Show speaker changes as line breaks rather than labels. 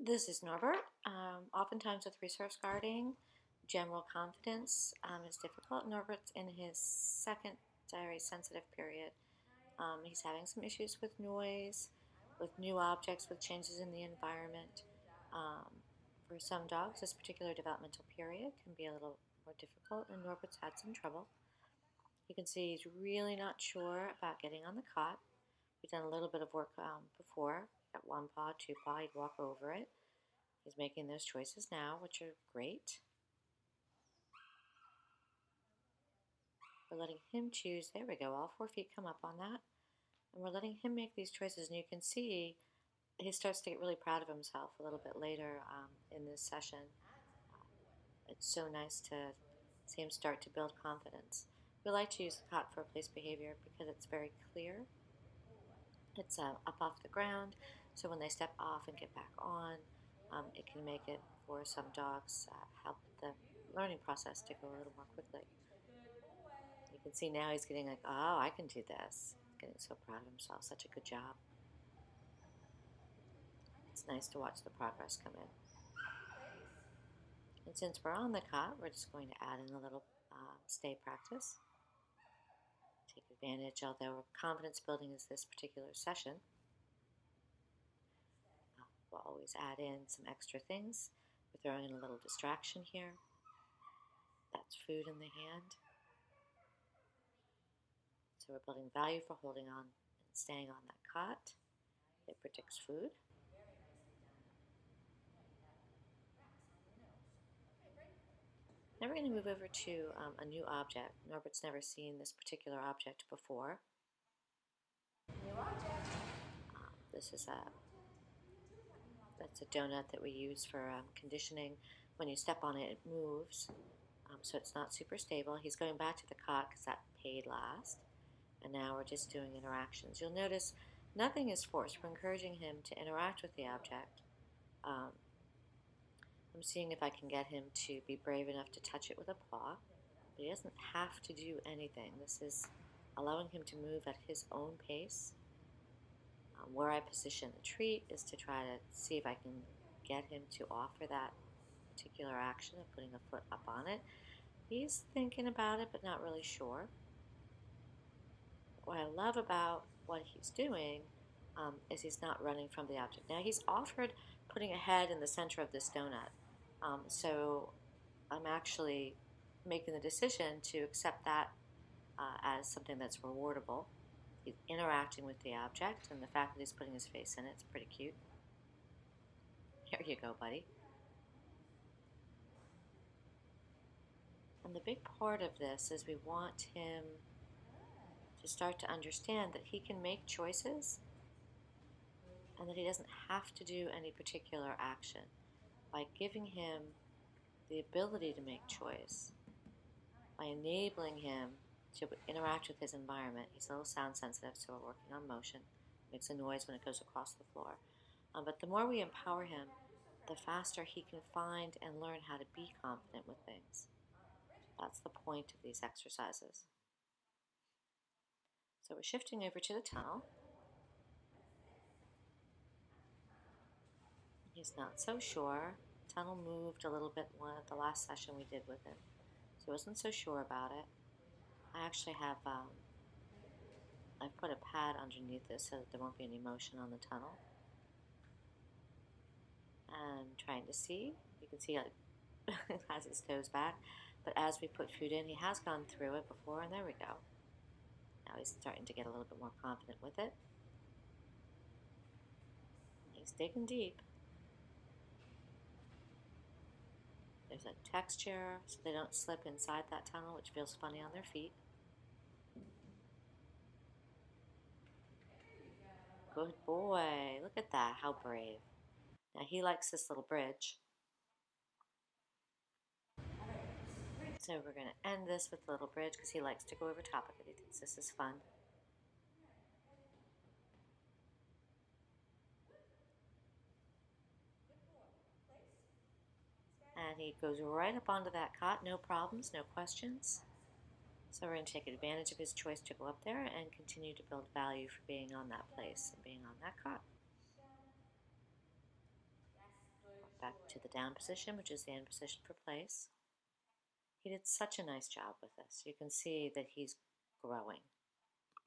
This is Norbert. Oftentimes with resource guarding, general confidence is difficult. Norbert's in his secondary sensitive period. He's having some issues with noise, with new objects, with changes in the environment. Um, for some dogs, this particular developmental period can be a little more difficult, and Norbert's had some trouble. You can see he's really not sure about getting on the cot. We've done a little bit of work before. Got one paw, two paw, he'd walk over it. He's making those choices now, which are great. We're letting him choose. There we go. All 4 feet come up on that. And we're letting him make these choices. And you can see he starts to get really proud of himself a little bit later in this session. It's so nice to see him start to build confidence. We like to use the cot for place behavior because it's very clear. It's up off the ground, so when they step off and get back on, it can make it, for some dogs, help the learning process to go a little more quickly. You can see now he's getting like, oh, I can do this. Getting so proud of himself. Such a good job. It's nice to watch the progress come in. And since we're on the cot, we're just going to add in a little stay practice. Take advantage, although confidence building is this particular session. We'll always add in some extra things. We're throwing in a little distraction here. That's food in the hand. So we're building value for holding on and staying on that cot. It predicts food. Now we're going to move over to a new object. Norbert's never seen this particular object before. This is that's a donut that we use for conditioning. When you step on it, it moves, so it's not super stable. He's going back to the cot because that paid last. And now we're just doing interactions. You'll notice nothing is forced. We're encouraging him to interact with the object. I'm seeing if I can get him to be brave enough to touch it with a paw, but he doesn't have to do anything. This is allowing him to move at his own pace. Where I position the treat is to try to see if I can get him to offer that particular action of putting a foot up on it. He's thinking about it, but not really sure. What I love about what he's doing is he's not running from the object. Now he's offered putting a head in the center of this donut. So I'm actually making the decision to accept that as something that's rewardable. He's interacting with the object, and the fact that he's putting his face in it's pretty cute. Here you go, buddy. And the big part of this is we want him to start to understand that he can make choices and that he doesn't have to do any particular action. By giving him the ability to make choice, by enabling him to interact with his environment. He's a little sound sensitive, so we're working on motion. It makes a noise when it goes across the floor. But the more we empower him, the faster he can find and learn how to be confident with things. That's the point of these exercises. So we're shifting over to the tunnel. He's not so sure. Tunnel moved a little bit the last session we did with him, so he wasn't so sure about it. I actually have I've put a pad underneath this so that there won't be any motion on the tunnel. And trying to see, you can see it has his toes back, but as we put food in, he has gone through it before, and there we go. Now he's starting to get a little bit more confident with it. He's digging deep. There's a texture so they don't slip inside that tunnel, which feels funny on their feet. Good boy. Look at that. How brave. Now he likes this little bridge. So we're going to end this with a little bridge because he likes to go over top of it. He thinks this is fun. And he goes right up onto that cot, no problems, no questions. So we're going to take advantage of his choice to go up there and continue to build value for being on that place and being on that cot. back to the down position, which is the in position for place. He did such a nice job with this. You can see that he's growing.